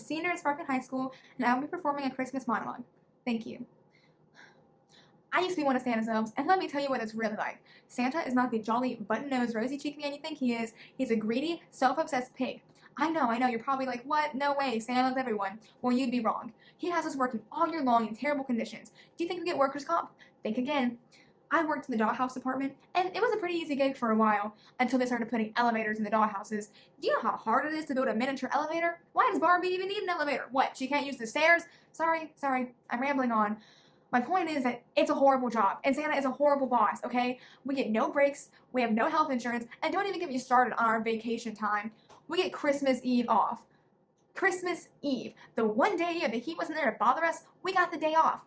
senior at Sparkman High School, and I will be performing a Christmas monologue. Thank you. I used to be one of Santa's elves, and let me tell you what it's really like. Santa is not the jolly, button-nosed, rosy-cheeked man you think he is. He's a greedy, self-obsessed pig. I know, you're probably like, what? No way, Santa loves everyone. Well, you'd be wrong. He has us working all year long in terrible conditions. Do you think we get workers' comp? Think again. I worked in the dollhouse department, and it was a pretty easy gig for a while, until they started putting elevators in the dollhouses. Do you know how hard it is to build a miniature elevator? Why does Barbie even need an elevator? What, she can't use the stairs? Sorry, I'm rambling on. My point is that it's a horrible job, and Santa is a horrible boss, okay? We get no breaks, we have no health insurance, and don't even get me started on our vacation time. We get Christmas Eve off. Christmas Eve. The one day that he wasn't there to bother us, we got the day off.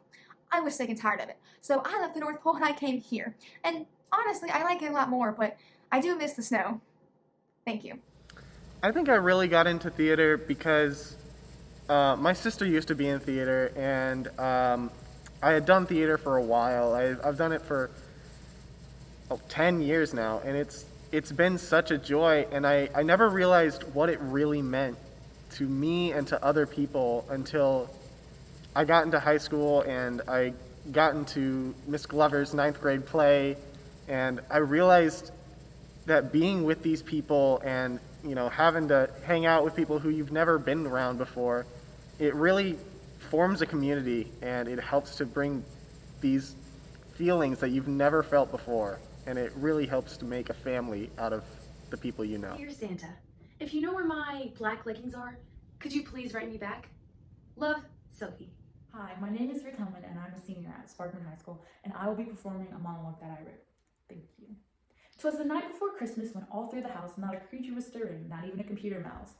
I was sick and tired of it. So I left the North Pole and I came here. And honestly, I like it a lot more, but I do miss the snow. Thank you. I think I really got into theater because my sister used to be in theater, and I had done theater for a while. I've done it for 10 years now, and it's been such a joy, and I never realized what it really meant to me and to other people until I got into high school and I got into Miss Glover's 9th grade play, and I realized that being with these people and having to hang out with people who you've never been around before, it really forms a community, and it helps to bring these feelings that you've never felt before, and it really helps to make a family out of the people you know. Dear Santa, if you know where my black leggings are, could you please write me back? Love, Sophie. Hi, my name is Ruth Hellman, and I'm a senior at Sparkman High School, and I will be performing a monologue that I wrote. Thank you. 'Twas the night before Christmas when all through the house not a creature was stirring, not even a computer mouse.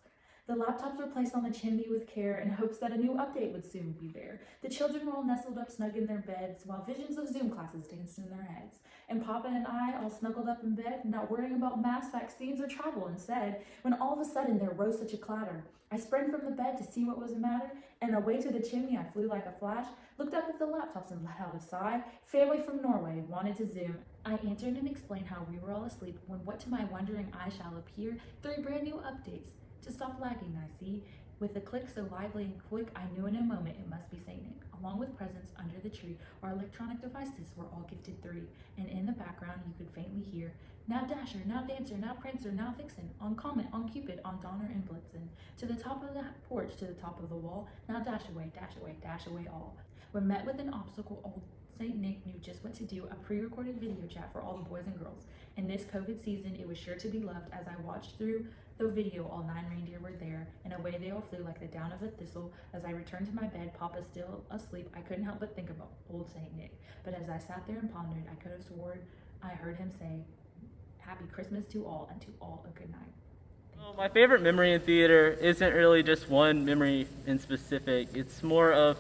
The laptops were placed on the chimney with care in hopes that a new update would soon be there. The children were all nestled up snug in their beds, while visions of Zoom classes danced in their heads. And Papa and I all snuggled up in bed, not worrying about mass vaccines or travel instead, when all of a sudden there rose such a clatter. I sprang from the bed to see what was the matter, and away to the chimney I flew like a flash, looked up at the laptops and let out a sigh. Family from Norway wanted to Zoom. I answered and explained how we were all asleep, when what to my wondering eye shall appear 3 brand new updates. To stop lagging, I see. With a click so lively and quick, I knew in a moment it must be Saint Nick. Along with presents under the tree, our electronic devices were all gifted 3. And in the background, you could faintly hear, now Dasher, now Dancer, now Prancer, now Vixen, on Comet, on Cupid, on Donner and Blitzen. To the top of the porch, to the top of the wall, now dash away, dash away all. When met with an obstacle, old Saint Nick knew just what to do, a pre-recorded video chat for all the boys and girls. In this COVID season, it was sure to be loved. As I watched through the video, all 9 reindeer were there, and away they all flew like the down of a thistle. As I returned to my bed, Papa still asleep, I couldn't help but think about old Saint Nick. But as I sat there and pondered, I could have sworn I heard him say, Happy Christmas to all, and to all a good night. Well, my favorite memory in theater isn't really just one memory in specific. It's more of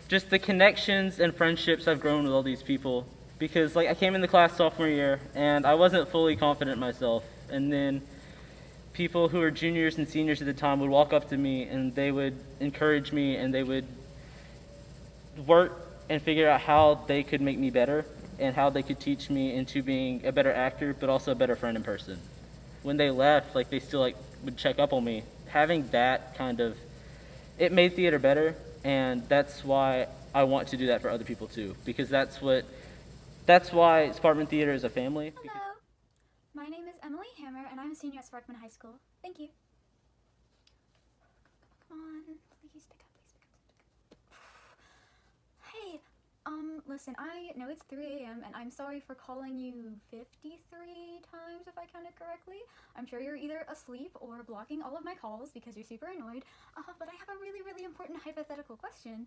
just the connections and friendships I've grown with all these people. Because I came into class sophomore year and I wasn't fully confident myself. And then people who were juniors and seniors at the time would walk up to me and they would encourage me and they would work and figure out how they could make me better and how they could teach me into being a better actor, but also a better friend in person. When they left, they still would check up on me. Having that it made theater better, and that's why I want to do that for other people too, because that's why Sparkman Theatre is a family. Hello, my name is Emily Hammer, and I'm a senior at Sparkman High School. Thank you. Come on, please pick up, Hey, listen, I know it's 3 a.m. and I'm sorry for calling you 53 times if I counted correctly. I'm sure you're either asleep or blocking all of my calls because you're super annoyed, but I have a really, really important hypothetical question.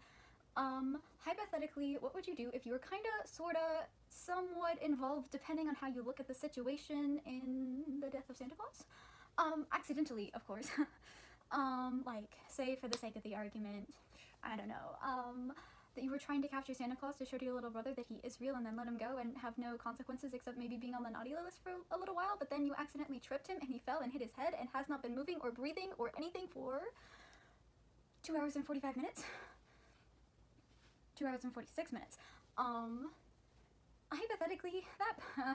Hypothetically, what would you do if you were sorta, somewhat involved, depending on how you look at the situation, in the death of Santa Claus? Accidentally, of course. Say for the sake of the argument, I don't know, that you were trying to capture Santa Claus to show to your little brother that he is real and then let him go and have no consequences except maybe being on the naughty list for a little while, but then you accidentally tripped him and he fell and hit his head and has not been moving or breathing or anything for 2 hours and 45 minutes. 2 hours and 46 minutes. Hypothetically,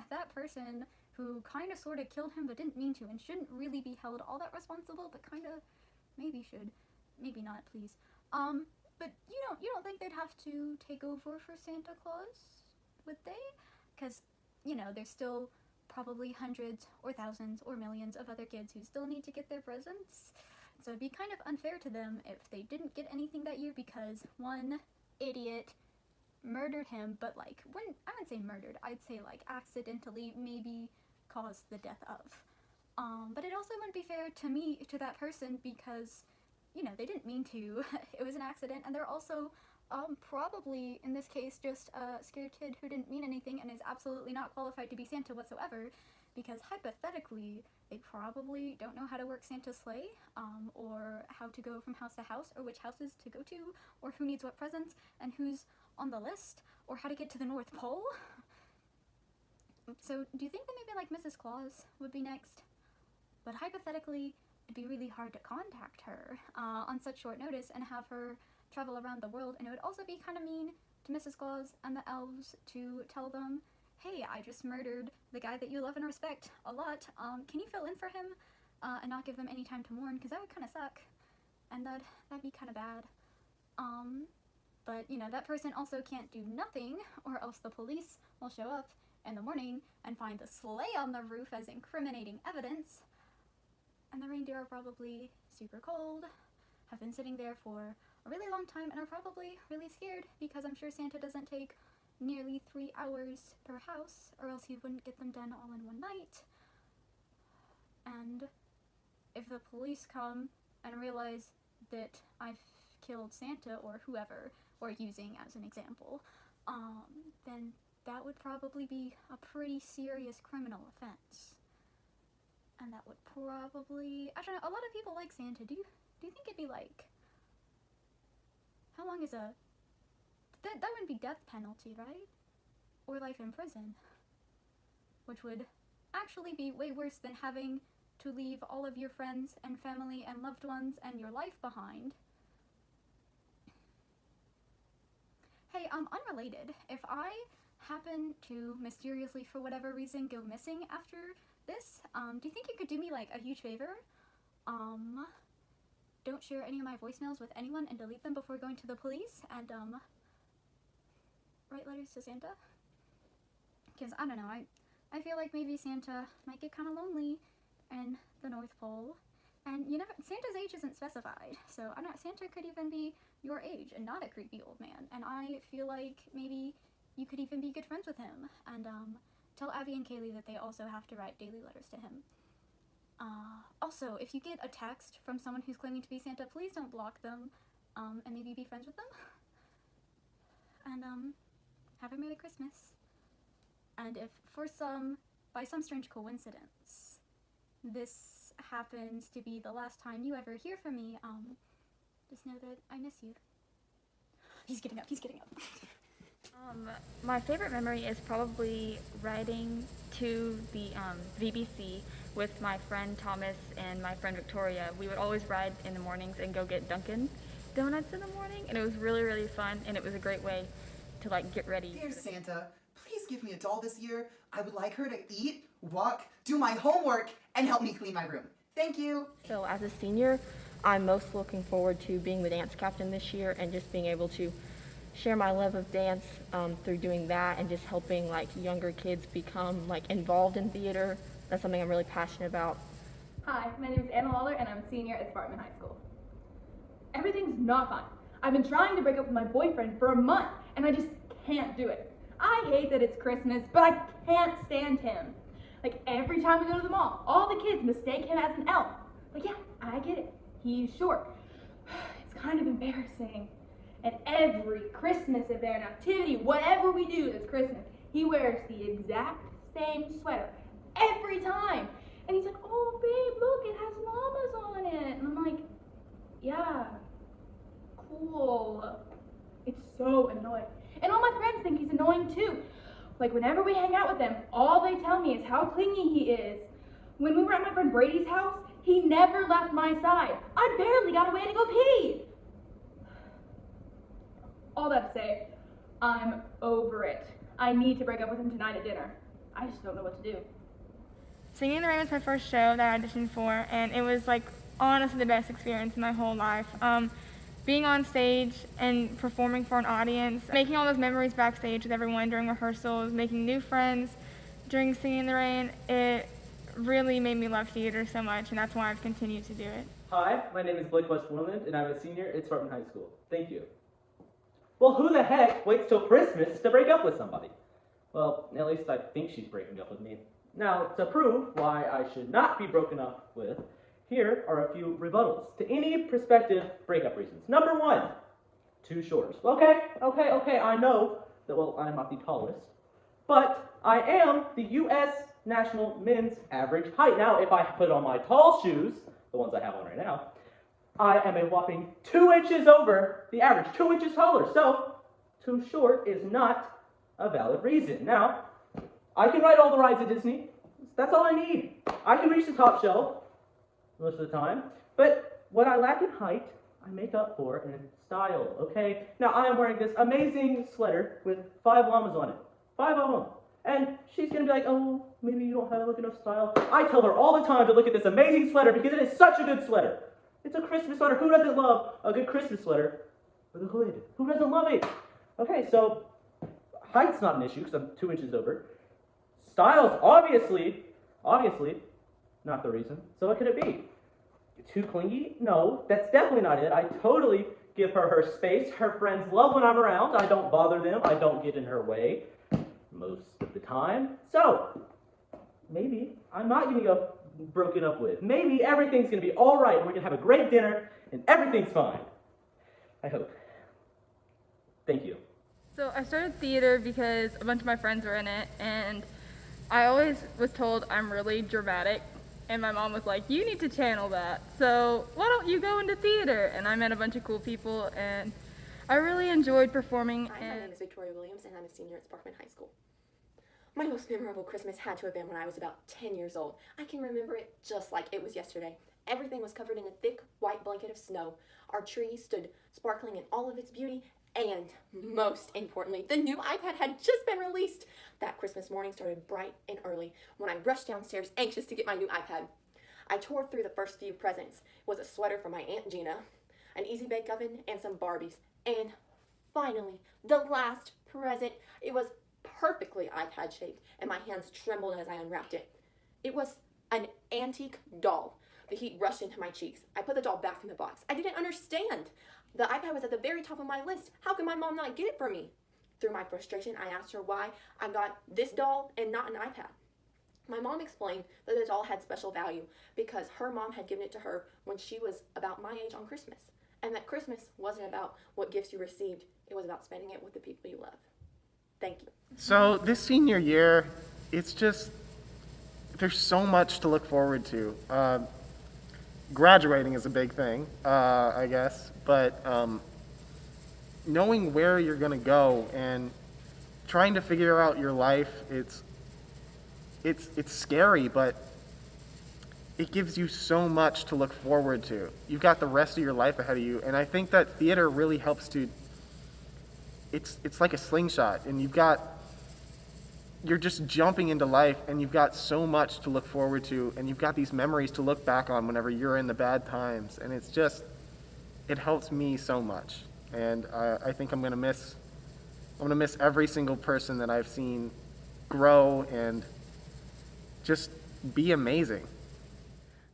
that person who sorta killed him but didn't mean to and shouldn't really be held all that responsible, but maybe should, maybe not, please. But you don't think they'd have to take over for Santa Claus, would they? Because, there's still probably hundreds or thousands or millions of other kids who still need to get their presents. So it'd be kind of unfair to them if they didn't get anything that year because one idiot murdered him, but I wouldn't say murdered, I'd say accidentally maybe caused the death of. But it also wouldn't be fair to that person because, they didn't mean to. It was an accident, and they're also probably, in this case, just a scared kid who didn't mean anything and is absolutely not qualified to be Santa whatsoever, because hypothetically, they probably don't know how to work Santa's sleigh, or how to go from house to house, or which houses to go to, or who needs what presents, and who's on the list, or how to get to the North Pole. So, do you think that maybe Mrs. Claus would be next? But hypothetically, it'd be really hard to contact her on such short notice and have her travel around the world, and it would also be kind of mean to Mrs. Claus and the elves to tell them, hey, I just murdered the guy that you love and respect a lot, can you fill in for him, and not give them any time to mourn, because that would kind of suck, and that'd be kind of bad. But, that person also can't do nothing, or else the police will show up in the morning and find the sleigh on the roof as incriminating evidence, and the reindeer are probably super cold, have been sitting there for a really long time, and are probably really scared because I'm sure Santa doesn't take nearly 3 hours per house, or else he wouldn't get them done all in one night. And if the police come and realize that I've killed Santa or whoever, or using as an example, then that would probably be a pretty serious criminal offense. And that would probably, I don't know, a lot of people like Santa. Do you think it'd be how long is that wouldn't be death penalty, right? Or life in prison. Which would actually be way worse than having to leave all of your friends and family and loved ones and your life behind. Hey, unrelated, if I happen to mysteriously, for whatever reason, go missing after this, do you think you could do me a huge favor? Don't share any of my voicemails with anyone and delete them before going to the police, and write letters to Santa? Because, I don't know, I feel like maybe Santa might get kind of lonely in the North Pole, and Santa's age isn't specified, so Santa could even be your age and not a creepy old man, and I feel like maybe you could even be good friends with him, and tell Abby and Kaylee that they also have to write daily letters to him. Also, if you get a text from someone who's claiming to be Santa, please don't block them, and maybe be friends with them. And, have a Merry Christmas. And if by some strange coincidence, this happens to be the last time you ever hear from me, just know that I miss you. He's getting up. My favorite memory is probably riding to the VBC with my friend Thomas and my friend Victoria. We would always ride in the mornings and go get Dunkin' Donuts in the morning, and it was really, really fun, and it was a great way to get ready. Dear Santa, please give me a doll this year. I would like her to eat, walk, do my homework, and help me clean my room. Thank you. So as a senior, I'm most looking forward to being the dance captain this year and just being able to share my love of dance through doing that and just helping younger kids become involved in theater. That's something I'm really passionate about. Hi, my name is Anna Lawler and I'm a senior at Sparkman High School. Everything's not fine. I've been trying to break up with my boyfriend for a month and I just can't do it. I hate that it's Christmas, but I can't stand him. Every time we go to the mall, all the kids mistake him as an elf. Yeah, I get it. He's short. It's kind of embarrassing. And every Christmas event, activity, whatever we do that's Christmas, he wears the exact same sweater every time. And he's like, oh babe, look, it has llamas on it. And I'm like, yeah, cool. It's so annoying. And all my friends think he's annoying too. Whenever we hang out with them, all they tell me is how clingy he is. When we were at my friend Brady's house, he never left my side. I barely got away to go pee. All that to say, I'm over it. I need to break up with him tonight at dinner. I just don't know what to do. Singing in the Rain was my first show that I auditioned for, and it was honestly the best experience in my whole life. Being on stage and performing for an audience, making all those memories backstage with everyone during rehearsals, making new friends during Singing in the Rain, it really made me love theater so much, and that's why I've continued to do it. Hi, my name is Blake Westmoreland, and I'm a senior at Sparkman High School. Thank you. Well, who the heck waits till Christmas to break up with somebody? Well, at least I think she's breaking up with me. Now, to prove why I should not be broken up with, here are a few rebuttals to any prospective breakup reasons. Number 1, too short. Okay, I know that, well, I'm not the tallest, but I am the U.S. national men's average height. Now, if I put on my tall shoes, the ones I have on right now, I am a whopping 2 inches over the average, 2 inches taller. So, too short is not a valid reason. Now, I can ride all the rides at Disney. That's all I need. I can reach the top shelf most of the time. But what I lack in height, I make up for in style, okay? Now, I am wearing this amazing sweater with 5 llamas on it. 5 of them. And she's going to be like, oh, maybe you don't have enough style. I tell her all the time to look at this amazing sweater because it is such a good sweater. It's a Christmas sweater. Who doesn't love a good Christmas sweater with a hood? Who doesn't love it? Okay, so height's not an issue because I'm 2 inches over. Style's obviously not the reason. So what could it be? Too clingy? No, that's definitely not it. I totally give her space. Her friends love when I'm around. I don't bother them. I don't get in her way most of the time. So maybe I'm not going to go broken up with. Maybe everything's going to be all right and we're going to have a great dinner and everything's fine. I hope. Thank you. So I started theater because a bunch of my friends were in it, and I always was told I'm really dramatic, and my mom was like, you need to channel that, so why don't you go into theater? And I met a bunch of cool people, and I really enjoyed performing. Hi, my name is Victoria Williams, and I'm a senior at Sparkman High School. My most memorable Christmas had to have been when I was about 10 years old. I can remember it just like it was yesterday. Everything was covered in a thick white blanket of snow. Our tree stood sparkling in all of its beauty, and most importantly, the new iPad had just been released. That Christmas morning started bright and early when I rushed downstairs anxious to get my new iPad. I tore through the first few presents. It was a sweater from my Aunt Gina, an easy bake oven, and some Barbies. And finally, the last present. It was perfectly iPad shaped, and my hands trembled as I unwrapped it. It was an antique doll. The heat rushed into my cheeks. I put the doll back in the box. I didn't understand. The iPad was at the very top of my list. How could my mom not get it for me? Through my frustration, I asked her why I got this doll and not an iPad. My mom explained that the doll had special value because her mom had given it to her when she was about my age on Christmas, and that Christmas wasn't about what gifts you received. It was about spending it with the people you love. Thank you. So this senior year, it's just, there's so much to look forward to. Graduating is a big thing, I guess, but knowing where you're going to go and trying to figure out your life, it's scary, but it gives you so much to look forward to. You've got the rest of your life ahead of you, and I think that theater really helps to, it's like a slingshot, and you're just jumping into life, and you've got so much to look forward to, and you've got these memories to look back on whenever you're in the bad times, and it's just, it helps me so much, and I think I'm gonna miss every single person that I've seen grow and just be amazing.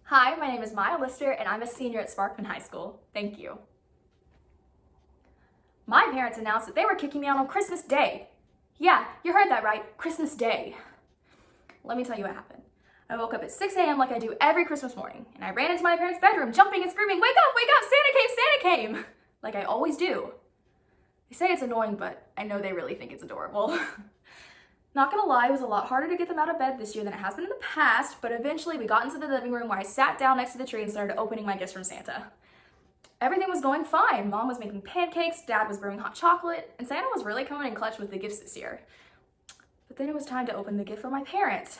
Hi, my name is Maya Lister, and I'm a senior at Sparkman High School. Thank you. My parents announced that they were kicking me out on Christmas Day. Yeah, you heard that right, Christmas Day. Let me tell you what happened. I woke up at 6 a.m. like I do every Christmas morning, and I ran into my parents' bedroom, jumping and screaming, wake up, Santa came, like I always do. They say it's annoying, but I know they really think it's adorable. Not gonna lie, it was a lot harder to get them out of bed this year than it has been in the past, but eventually we got into the living room where I sat down next to the tree and started opening my gifts from Santa. Everything was going fine. Mom was making pancakes, Dad was brewing hot chocolate, and Santa was really coming in clutch with the gifts this year. But then it was time to open the gift for my parents.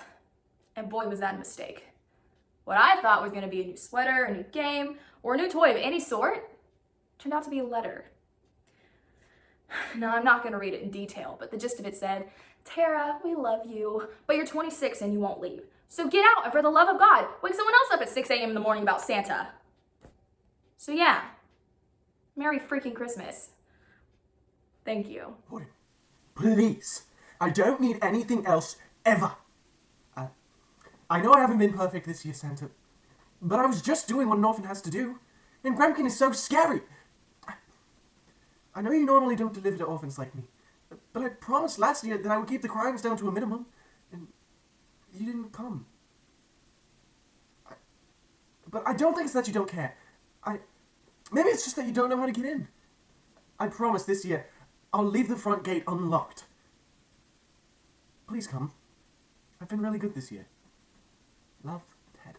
And boy, was that a mistake. What I thought was gonna be a new sweater, a new game, or a new toy of any sort, turned out to be a letter. Now, I'm not gonna read it in detail, but the gist of it said, Tara, we love you, but you're 26 and you won't leave. So get out, and for the love of God, wake someone else up at 6 a.m. in the morning about Santa. So yeah, Merry freaking Christmas. Thank you. Please. I don't need anything else ever. I know I haven't been perfect this year, Santa, but I was just doing what an orphan has to do, and Grumpkin is so scary. I know you normally don't deliver to orphans like me, but I promised last year that I would keep the crimes down to a minimum, and you didn't come. But I don't think it's that you don't care. Maybe it's just that you don't know how to get in. I promise this year, I'll leave the front gate unlocked. Please come. I've been really good this year. Love, Ted.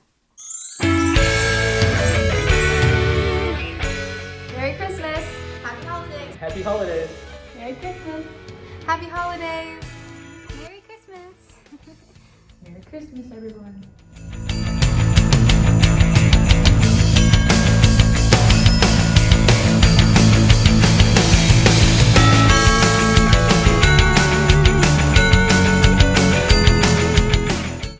Merry Christmas. Happy holidays. Happy holidays. Merry Christmas. Happy holidays. Merry Christmas. Merry Christmas, everyone.